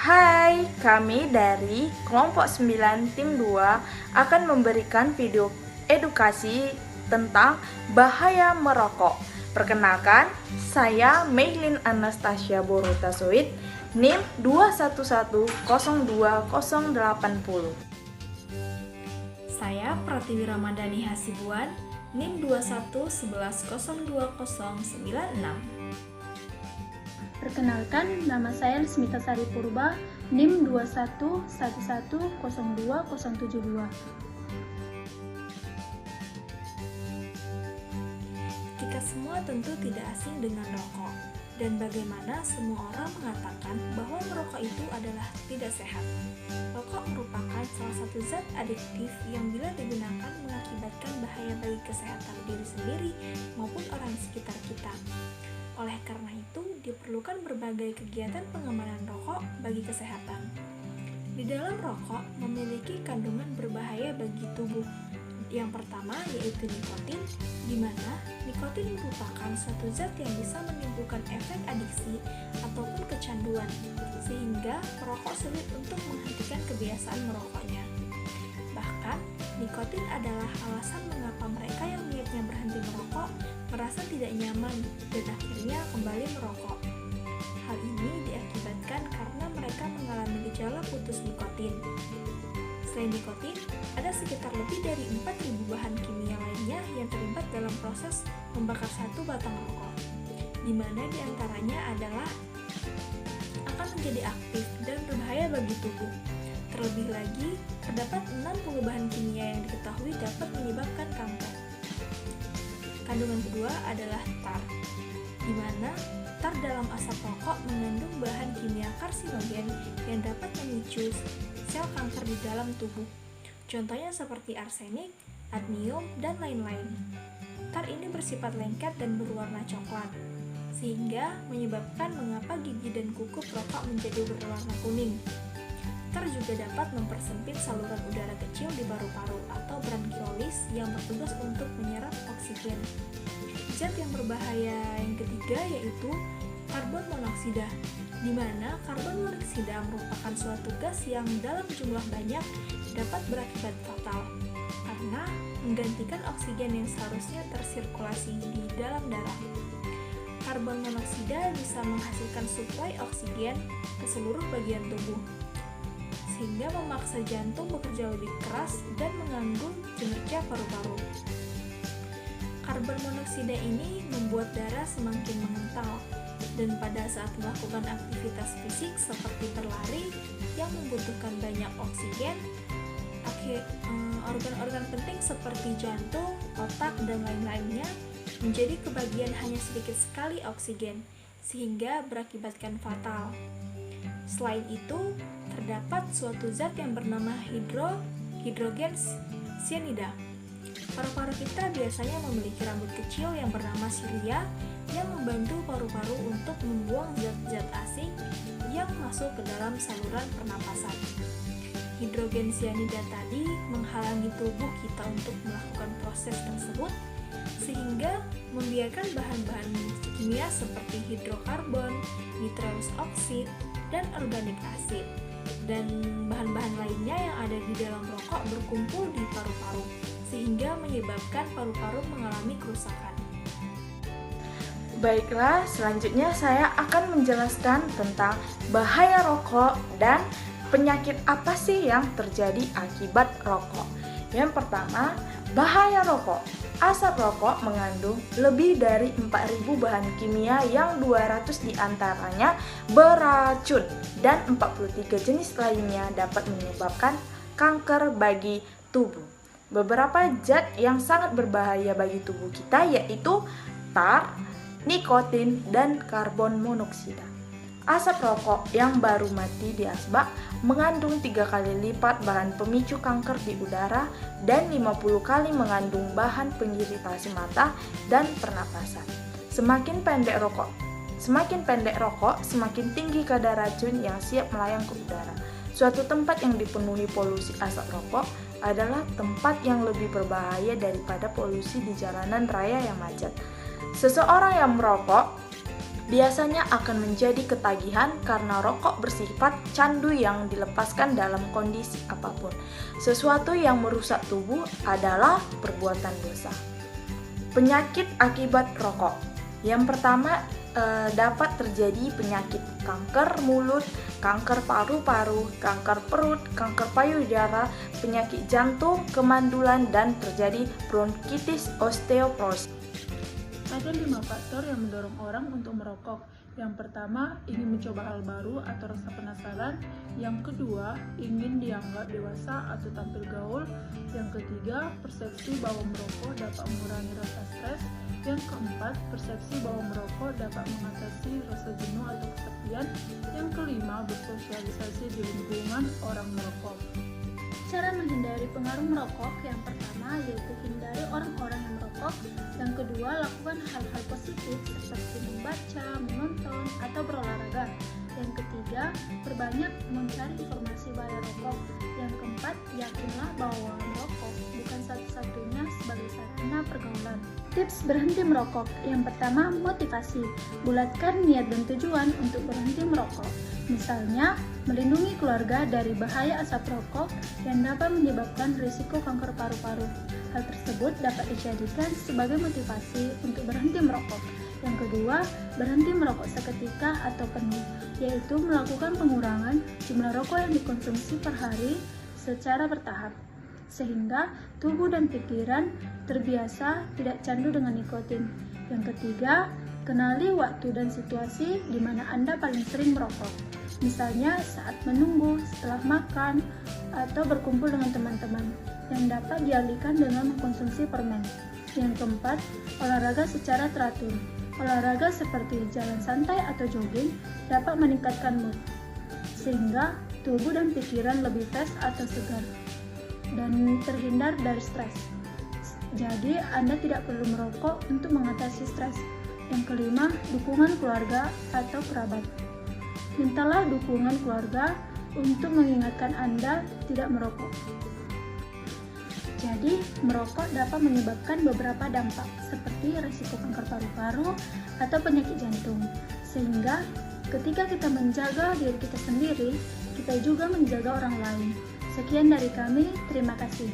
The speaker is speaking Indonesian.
Hai, kami dari kelompok 9 tim 2 akan memberikan video edukasi tentang bahaya merokok. Perkenalkan, saya Meilin Anastasia Borutasoid, NIM 211020880. Saya Pratiwi Ramadhani Hasibuan, NIM 2111020096. Perkenalkan, nama saya Smita Sari Purba, NIM 2111020072. Kita semua tentu tidak asing dengan rokok, dan bagaimana semua orang mengatakan bahwa merokok itu adalah tidak sehat. Rokok merupakan salah satu zat adiktif yang bila digunakan mengakibatkan bahaya bagi kesehatan diri sendiri maupun orang sekitar kita. Oleh karena itu, diperlukan berbagai kegiatan pengamanan rokok bagi kesehatan. Di dalam rokok memiliki kandungan berbahaya bagi tubuh. Yang pertama yaitu nikotin, di mana nikotin merupakan suatu zat yang bisa menimbulkan efek adiksi ataupun kecanduan, sehingga perokok sulit untuk menghentikan kebiasaan merokoknya. Bahkan, nikotin adalah alasan mengapa mereka yang niatnya berhenti merokok merasa tidak nyaman dan akhirnya kembali merokok. Hal ini diakibatkan karena mereka mengalami gejala putus nikotin. Selain nikotin, ada sekitar lebih dari 4.000 bahan kimia lainnya yang terlibat dalam proses membakar satu batang rokok, di mana diantaranya adalah akan menjadi aktif dan berbahaya bagi tubuh. Terlebih lagi, terdapat 60 bahan kimia yang diketahui dapat menyebabkan kanker. Kandungan kedua adalah tar, di mana tar dalam asap rokok mengandung bahan kimia karsinogen yang dapat memicu sel kanker di dalam tubuh. Contohnya seperti arsenik, adenium, dan lain-lain. Tar ini bersifat lengket dan berwarna coklat, sehingga menyebabkan mengapa gigi dan kuku rokok menjadi berwarna kuning. Tar juga dapat mempersempit saluran udara kecil di paru-paru atau bronchiolis yang bertugas untuk menyerap oksigen. Zat yang berbahaya yang ketiga yaitu karbon monoksida, di mana karbon monoksida merupakan suatu gas yang dalam jumlah banyak dapat berakibat fatal karena menggantikan oksigen yang seharusnya tersirkulasi di dalam darah. Karbon monoksida bisa menghasilkan suplai oksigen ke seluruh bagian tubuh, sehingga memaksa jantung bekerja lebih keras dan mengganggu kinerja paru-paru. Karbon monoksida ini membuat darah semakin mengental, dan pada saat melakukan aktivitas fisik seperti berlari yang membutuhkan banyak oksigen, organ-organ penting seperti jantung, otak, dan lain-lainnya menjadi kebagian hanya sedikit sekali oksigen, sehingga berakibatkan fatal. Selain itu, terdapat suatu zat yang bernama hidrogen cyanida. Paru-paru kita biasanya memiliki rambut kecil yang bernama silia yang membantu paru-paru untuk membuang zat-zat asing yang masuk ke dalam saluran pernapasan. Hidrogen cyanida tadi menghalangi tubuh kita untuk melakukan proses tersebut, sehingga membiarkan bahan-bahan kimia seperti hidrokarbon, nitrous oxide, dan organik acid, dan bahan-bahan lainnya yang ada di dalam rokok berkumpul di paru-paru, sehingga menyebabkan paru-paru mengalami kerusakan. Baiklah, selanjutnya saya akan menjelaskan tentang bahaya rokok dan penyakit apa sih yang terjadi akibat rokok. Yang pertama, bahaya rokok. Asap rokok mengandung lebih dari 4.000 bahan kimia yang 200 diantaranya beracun dan 43 jenis lainnya dapat menyebabkan kanker bagi tubuh. Beberapa zat yang sangat berbahaya bagi tubuh kita yaitu tar, nikotin, dan karbon monoksida. Asap rokok yang baru mati di asbak mengandung 3 kali lipat bahan pemicu kanker di udara dan 50 kali mengandung bahan pengiritasi mata dan pernapasan. Semakin pendek rokok, semakin tinggi kadar racun yang siap melayang ke udara. Suatu tempat yang dipenuhi polusi asap rokok adalah tempat yang lebih berbahaya daripada polusi di jalanan raya yang macet. Seseorang yang merokok biasanya akan menjadi ketagihan karena rokok bersifat candu yang dilepaskan dalam kondisi apapun. Sesuatu yang merusak tubuh adalah perbuatan dosa. Penyakit akibat rokok. Yang pertama, dapat terjadi penyakit kanker mulut, kanker paru-paru, kanker perut, kanker payudara, penyakit jantung, kemandulan, dan terjadi bronkitis, osteoporosis. Ada 5 faktor yang mendorong orang untuk merokok. Yang pertama, ingin mencoba hal baru atau rasa penasaran. Yang kedua, ingin dianggap dewasa atau tampil gaul. Yang ketiga, persepsi bahwa merokok dapat mengurangi rasa stres. Yang keempat, persepsi bahwa merokok dapat mengatasi rasa jenuh atau kesepian. Yang kelima, bersosialisasi di lingkungan orang merokok. Cara menghindari pengaruh merokok yang pertama yaitu hindari orang-orang yang merokok. Yang kedua, lakukan hal-hal positif seperti membaca, menonton, atau berolahraga. Yang ketiga, perbanyak mencari informasi bahaya rokok. Yang keempat, yakinlah bahwa merokok bukan satu-satunya sebagai sarana pergaulan. Tips berhenti merokok. Yang pertama, motivasi. Bulatkan niat dan tujuan untuk berhenti merokok. Misalnya, melindungi keluarga dari bahaya asap rokok yang dapat menyebabkan risiko kanker paru-paru. Hal tersebut dapat dijadikan sebagai motivasi untuk berhenti merokok. Yang kedua, berhenti merokok seketika atau penuh, yaitu melakukan pengurangan jumlah rokok yang dikonsumsi per hari secara bertahap, sehingga tubuh dan pikiran terbiasa tidak candu dengan nikotin. Yang ketiga, kenali waktu dan situasi di mana Anda paling sering merokok. Misalnya saat menunggu, setelah makan, atau berkumpul dengan teman-teman, yang dapat dialihkan dengan mengkonsumsi permen. Yang keempat, olahraga secara teratur. Olahraga seperti jalan santai atau jogging dapat meningkatkan mood, sehingga tubuh dan pikiran lebih fresh atau segar, dan terhindar dari stres. Jadi, Anda tidak perlu merokok untuk mengatasi stres. Yang kelima, dukungan keluarga atau kerabat. Mintalah dukungan keluarga untuk mengingatkan Anda tidak merokok. Jadi, merokok dapat menyebabkan beberapa dampak seperti risiko kanker paru-paru atau penyakit jantung. Sehingga, ketika kita menjaga diri kita sendiri, kita juga menjaga orang lain. Sekian dari kami, terima kasih.